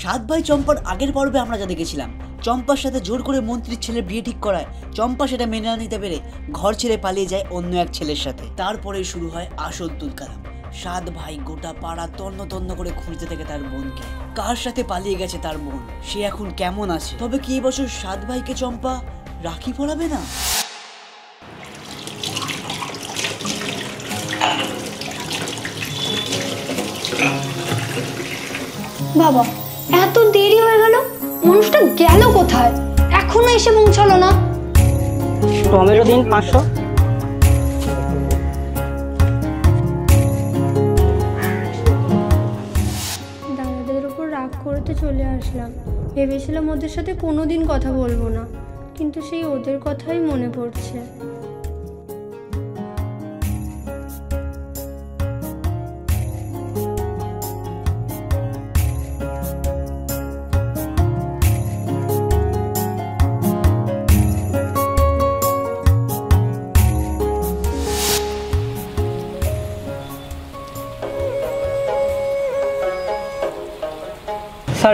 সাত ভাই চম্পার আগের পর্বে আমরা যা দেখেছিলাম, চম্পার সাথে জোর করে মন্ত্রীর ছেলের বিয়ে ঠিক করায় চম্পা সেটা মেনে না নিতে পেরে ঘর ছেড়ে পালিয়ে যায় অন্য এক ছেলের সাথে। তারপরে শুরু হয় আসল তুলকালাম। সাত ভাই গোটা পাড়া তন্ন তন্ন করে খুঁজতে থাকে তার বোনকে। কার সাথে পালিয়ে গেছে তার বোন, সে এখন কেমন আছে, তবে কি এবছর সাত ভাইকে চম্পা রাখি পরাবে না? বাবা, এত দেরি হয়ে গেল, মানুষটা গেল কোথায়? এখনো এসে পৌঁছালো না। টমেটো দিন 500। দাদাদের উপর রাগ করতে চলে আসলাম। ভেবেছিলাম ওদের সাথে কোনোদিন কথা বলবো না, কিন্তু সেই ওদের কথাই মনে পড়ছে।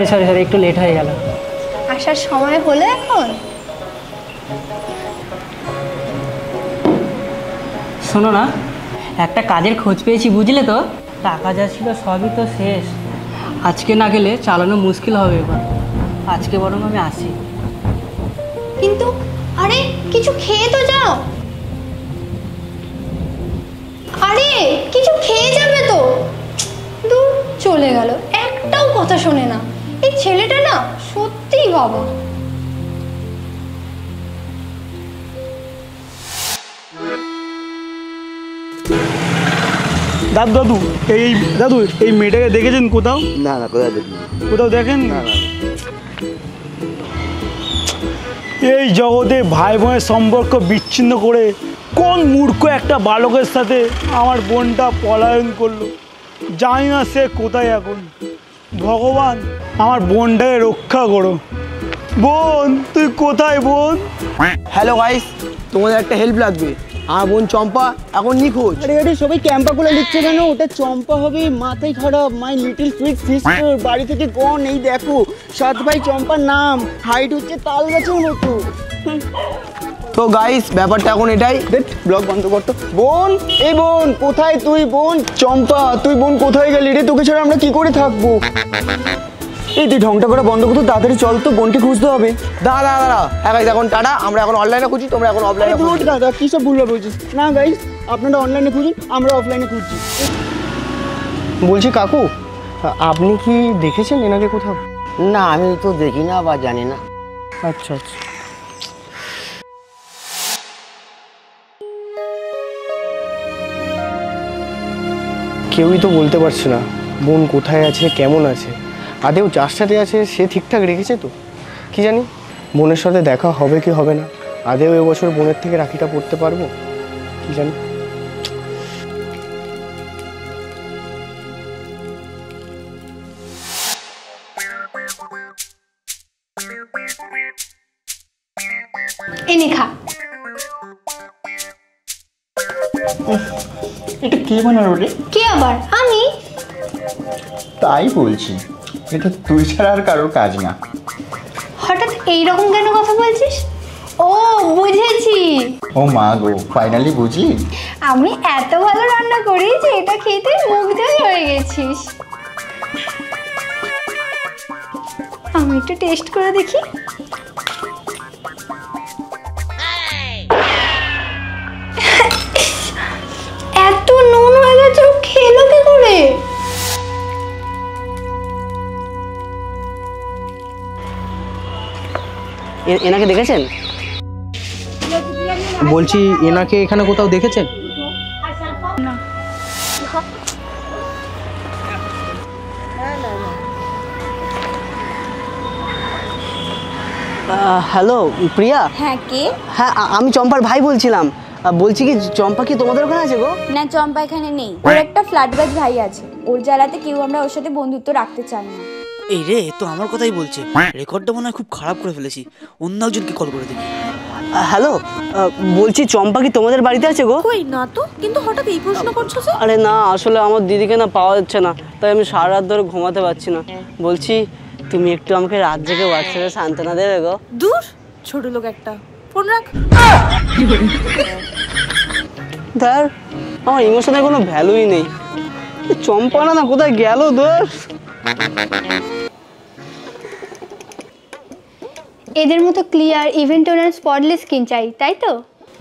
সরি একটু লেট হয়ে গেল। আসার সময় হলো এখন। শোনো না, একটা কাজের খোঁজ পেয়েছি, বুঝলে তো? টাকা যা ছিল সবই তো শেষ। আজকে না গেলে চালানো মুশকিল হবে এবার। আজকে বরং আমি আসি। কিন্তু আরে কিছু খেয়ে তো যাও। আরে কিছু খেয়ে যাবে তো। দূর, চলে গেল, একটাও কথা শোনে না। এই ছেলেটা না সত্যিই বাবা। দাদু এই মেয়েটাকে দেখেছেন কোথাও? না কোথাও দেখিনি। কোথাও দেখেন না। এই জগতে ভাই বোনের সম্পর্ক বিচ্ছিন্ন করে কোন মূর্খ একটা বালকের সাথে আমার বোনটা পলায়ন করলো। জানি না সে কোথায় এখন। ভগবান, আমার বোনটাকে রক্ষা করো। বোন, তুই কোথায় বোন? হ্যালো গাইস, তোমাদের একটা হেল্প লাগবে। আমার বোন চম্পা এখন নিখোঁজ। আরে সবাই ক্যাম্পা করে লিখছে কেন? ওটা চম্পা হবে, মাথায় খারাপ। মাই লিটল সুইট সিস্টার বাড়ি থেকে গন। এই দেখো, সাত ভাই চম্পার নাম, হাইট হচ্ছে তাল গাছের মতো। তো গাইস, ব্যাপারটা এখন এটাই। ব্লগ বন্ধ করতো। বোন, এই বোন কোথায় তুই? বোন চম্পা, তুই বোন কোথায় গেলি রে? তোকে ছাড়া আমরা কি করে থাকবো? এই তুই ঢংটা করে বন্ধ করতো, তাড়াতাড়ি চল তো, বোনকে খুঁজতে হবে। দাঁড়া হ্যাঁ গাইস, এখন টাটা। আমরা এখন অনলাইনে খুঁজি, তোমরা এখন অফলাইনে খুঁজো। দাদা কি সব ভুলভাল বলছিস? না গাইস, আপনারা অনলাইনে খুঁজুন, আমরা অফলাইনে খুঁজছি। বলছি কাকু, আপনি কি দেখেছেন এনাকে কোথাও? না, আমি তো দেখি না বা জানি না। আচ্ছা। কেউই তো বলতে পারছে না বোন কোথায় আছে, কেমন আছে। আদেও যার সাথে আছে সে ঠিকঠাক রেখেছে তো? কি জানি বোনের সাথে দেখা হবে কি হবে না। আদেও এবছর বোনের থেকে রাখিটা পড়তে পারবো কি জানি। এনে খা। এটা কে বানালো রে? কে আবার? আমি। তাই বলছি, এটা তুই ছাড়া আর কারোর কাজ না। হঠাৎ এইরকম কেন কথা বলছিস? ও বুঝেছি। ও মা গো, ফাইনালি বুঝলি? আমি এত ভালো রান্না করি যে এটা খেতে মুগ্ধই হয়ে গেছিস। আমি একটু টেস্ট করে দেখি। এত নুন হয়ে গেছে, ও খেলো কি করে? এনাকে দেখেছেন? বলছি এনাকে এখানে কোথাও দেখেছেন? হ্যালো প্রিয়া। হ্যাঁ কে? হ্যাঁ আমি চম্পার ভাই বলছিলাম। বলছি কি চম্পা কি তোমাদের ওখানে আছে গো? না, চম্পা এখানে নেই। ওর একটা ফ্ল্যাটবাজ ভাই আছে, ওর জ্বালাতে কেউ আমরা ওর সাথে বন্ধুত্ব রাখতে চাই না। এই রে, তো আমার কথাই বলছে। রেকর্ডটা মনে হয় খুব খারাপ করে ফেলেছি, অন্য একজনকে কল করে দেখি। হ্যালো, বলছি চম্পা কি তোমাদের বাড়িতে আছে গো? কই না তো, কিন্তু হঠাৎ এই প্রশ্ন করছো যে? আরে না, আসলে আমার দিদিকে না পাওয়া যাচ্ছে না, তাই আমি সারা রাত ধরে ঘুমাতে পারছি না। বলছি তুমি একটু আমাকে রাত জেগে হোয়াটসঅ্যাপে সান্ত্বনা দেবে গো? দূর, ছোট লোক একটা, ফোন রাখ। ধর, আমার ইমোশনের কোনো ভ্যালুই নেই। চম্পা না কোথায় গেল দোষ? এদের মতো ক্লিয়ার ইভেন্ট ওনার স্পটলেস স্কিন চাই, তাই তো?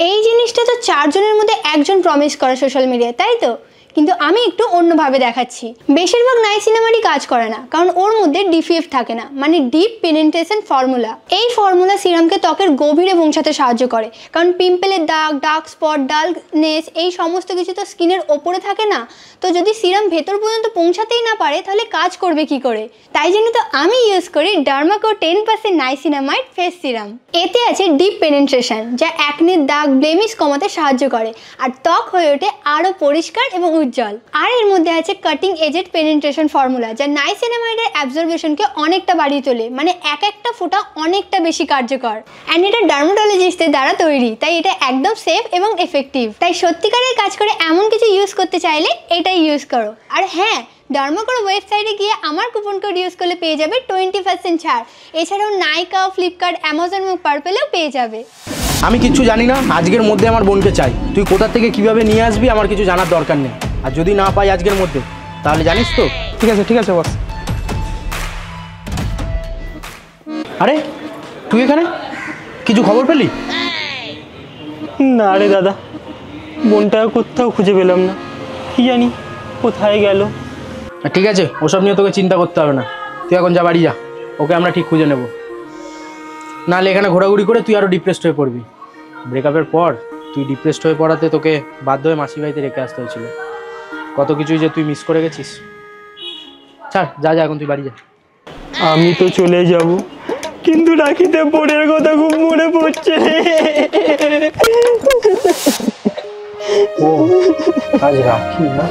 এই জিনিসটা তো 4 জনের মধ্যে একজন প্রমিস করে সোশ্যাল মিডিয়ায়, তাই তো? কিন্তু আমি একটু অন্যভাবে দেখাচ্ছি। বেশিরভাগ নাইসিনামারই কাজ করে না, কারণ ওর মধ্যে ডিপিএফ থাকে না, মানে ডিপ পেনিট্রেশন ফর্মুলা। এই ফর্মুলা সিরামকে ত্বকের গভীরে পৌঁছাতে সাহায্য করে, কারণ পিম্পলের দাগ, ডার্ক স্পট, ডালনেস এই সমস্ত কিছু তো স্কিনের ওপরে থাকে না। তো যদি সিরাম ভেতর পর্যন্ত পৌঁছাতেই না পারে তাহলে কাজ করবে কি করে? তাই জন্য তো আমি ইউজ করি ডার্মাকো 10% নাইসিনামাইড ফেস সিরাম। এতে আছে ডিপ পেনিট্রেশন, যা অ্যাকনের দাগ, ব্লেমিশ কমাতে সাহায্য করে, আর ত্বক হয়ে ওঠে আরও পরিষ্কার এবং উজ্জ্বল। আর এর মধ্যে আছে কাটিং এজেড পেনিট্রেশন ফর্মুলা, যা নাইসিনামাইডের অ্যাবজর্বেশনকে অনেকটা বাড়িয়ে তোলে, মানে একটা ফোঁটা অনেকটা বেশি কার্যকর। অ্যান্ড এটা ডার্মাটোলজিস্টদের দ্বারা তৈরি, তাই এটা একদম সেফ এবং এফেক্টিভ। তাই সত্যিকারের কাজ করে এমন কিছু ইউজ করতে চাইলে এটাই ইউজ করো। আর হ্যাঁ, ডার্মাকোর ওয়েবসাইটে গিয়ে আমার কুপন কোড ইউজ করলে পেয়ে যাবে 20% ছাড়। এছাড়াও নাইকা, ফ্লিপকার্ট, অ্যামাজন এবং পার্পেলেও পেয়ে যাবে। আমি কিচ্ছু জানি না, আজকের মধ্যে আমার বোনকে চাই। তুই কোথা থেকে কিভাবে নিয়ে আসবি আমার কিছু জানার দরকার নেই। আর যদি না পাই আজকের মধ্যে, তাহলে জানিস তো। ঠিক আছে বস। আরে তুই এখানে কিছু খবর পেলি? না রে দাদা, বোনটা কোথাও খুঁজে পেলাম না, কি জানি কোথায় গেল। ঠিক আছে, ওসব নিয়ে তোকে চিন্তা করতে হবে না। তুই এখন যা, বাড়ি যা, ওকে আমরা ঠিক খুঁজে নেব। নাহলে এখানে ঘোরাঘুরি করে তুই আরও ডিপ্রেসড হয়ে পড়বি। ব্রেকআপের পর তুই ডিপ্রেসড হয়ে পড়াতে তোকে বাধ্য হয়ে মাসি বাড়িতে রেখে আসতে হয়েছিল। কত কিছুই যে তুই মিস করে গেছিস। ছাড়, যা এখন তুই বাড়ি যা। আমি তো চলে যাব, কিন্তু রাখিতে বোনের কথা খুব মনে পড়ছে। ও আজ রাখি না?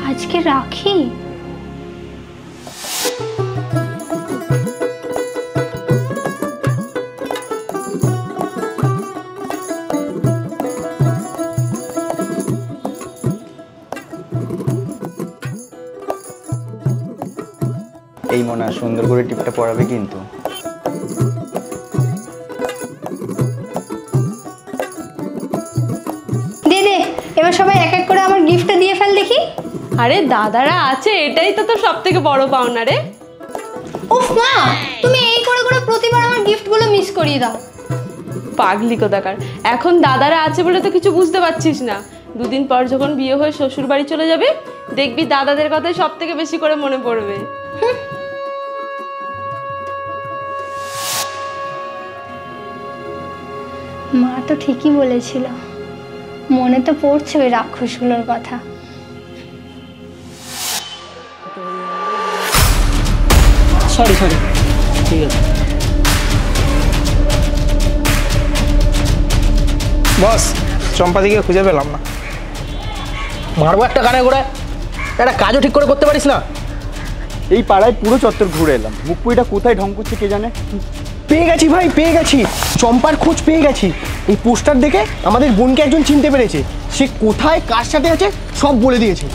আজকে রাখি? এই মনে হয় সুন্দর করে টিপটা পড়াবে কিন্তু। দে এবার সবাই এক এক করে আমার গিফটটা দিয়ে ফেল দেখি। আরে দাদারা আছে, এটাই তো তোর সব থেকে বড় পাওনা রে। উফ মা, তুমি এই করে করে প্রতিবার আমার গিফটগুলো মিস করিয়ে দাও। পাগলি কোথাকার, এখন দাদারা আছে বলে তো কিছু বুঝতে পারছিস না। দুদিন পর যখন বিয়ে হয়ে শ্বশুর বাড়ি চলে যাবে, দেখবি দাদাদের কথাই সব থেকে বেশি করে মনে পড়বে। মা তো ঠিকই বলেছিল, মনে তো পড়ছে ওই রাক্ষসগুলোর কথা। সরি, ঠিক আছে। বস, চম্পা দিকে খুঁজে পেলাম না। মারবো একটা কানে ঘোড়ায়, একটা কাজও ঠিক করে করতে পারিস না। এই পাড়ায় পুরো চত্বর ঘুরে এলাম, মুখপুরিটা কোথায় ঢং করছে কে জানে। পেয়ে গেছি ভাই, পেয়ে গেছি। চম্পার খোঁজ পেয়ে গেছি। এই পোস্টার দেখে আমাদের বোনকে একজন চিনতে পেরেছে। সে কোথায় কার সাথে আছে সব বলে দিয়েছে।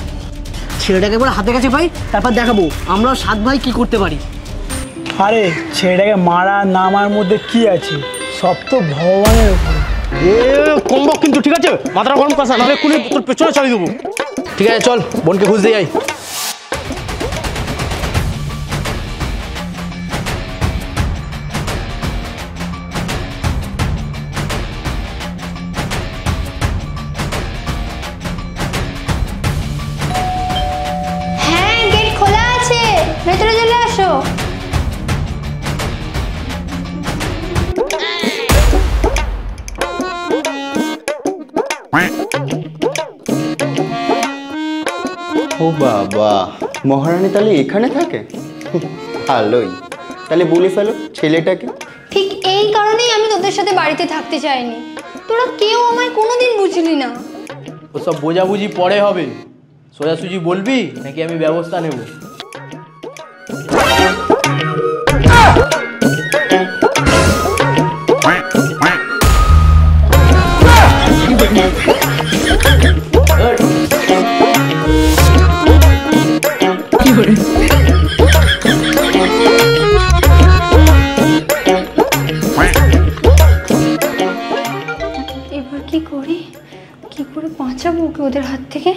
ছেলেটাকে এবার হাতে কাছে পাই, তারপর দেখাবো আমরা 7 ভাই কি করতে পারি। আরে ছেলেটাকে মারা নামার মধ্যে কি আছে, সব তো ভগবানের উপরে। কমবক কিন্তু, ঠিক আছে? মাথাটা গরম কাঁচা, নাহলে কুলি তোর পেছনে চালিয়ে দেবো। ঠিক আছে চল, বোনকে খুঁজতে যাই। হ্যাঁ, গেট খোলা আছে, ভেতরে চলে আসো। ও বাবা, মহারানী তাহলে এখানে থাকে? ভালোই, তাহলে বলে ফেলো ছেলেটাকে। ঠিক এই কারণেই আমি তোদের সাথে বাড়িতে থাকতে চাইনি। তোরা কেউ আমায় কোনোদিন বুঝলি না। ওসব বোঝাবুঝি পরে হবে। সোজাসুজি বলবি নাকি আমি ব্যবস্থা নেব? এবার কি করি, কি করে বাঁচাবো ওকে ওদের হাত থেকে?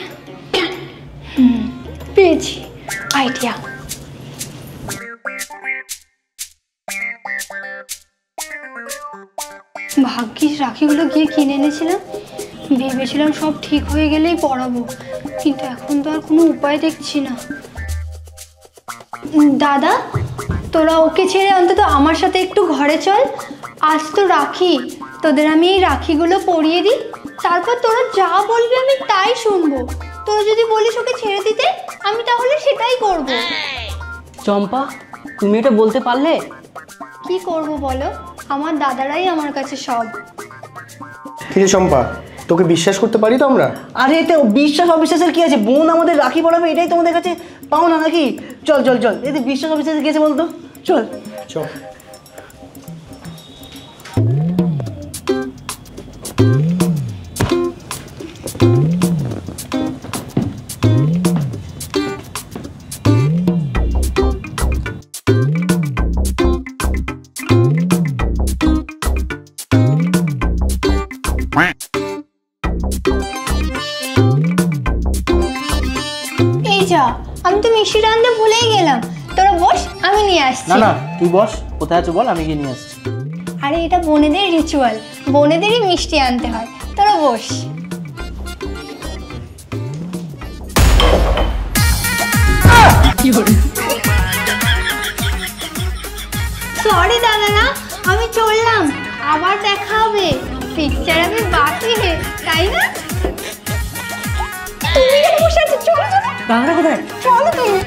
পেয়েছি আইডিয়া। ভাগ্যিস রাখিগুলো গিয়ে কিনে এনেছিলাম, ভেবেছিলাম সব ঠিক হয়ে গেলেই পরাবো, কিন্তু এখন তো আর কোনো উপায় দেখছি না। দাদা, তোরা ওকে ছেড়ে অন্তত আমার সাথে একটু ঘরে চল। আজ তো রাখি, তোদের আমি এই রাখিগুলো পরিয়ে দিই, তারপর তোরা যা বলবি আমি তাই শুনবো। তোরা যদি বলিস ওকে ছেড়ে দিতে, আমি তাহলে সেটাই করব। চম্পা, তুমি এটা বলতে পারলে? কি করব বলো, আমার দাদারাই আমার কাছে সব। ঠিক আছে চম্পা, তোকে বিশ্বাস করতে পারি তো আমরা? আরে এতে বিশ্বাস অবিশ্বাসের কি আছে? বোন আমাদের রাখি পড়াবে, এটাই তোমাদের কাছে পাও না নাকি? চল চল চল, এতে বিশ্বাস অবিশ্বাসের কি আছে বলতো? চল চল। এই যা, আমি তো মিষ্টি আনতে ভুলেই গেলাম। তোরা বস, আমি নিয়ে আসছি। না না, তুই বস, কোথায় আছো বল, আমি গিয়ে নিয়ে আসছি। আরে এটা বোনেদের রিচুয়াল, বোনেদেরই মিষ্টি আনতে হয়। তোরা বস। সরি দাদা, না আমি চললাম, আবার দেখা হবে। পিকচার আমি বাকি হে, তাই না? তুমি এখানে বসে আছো, চলো চলো। দাদা কোথায়? চলো তুমি।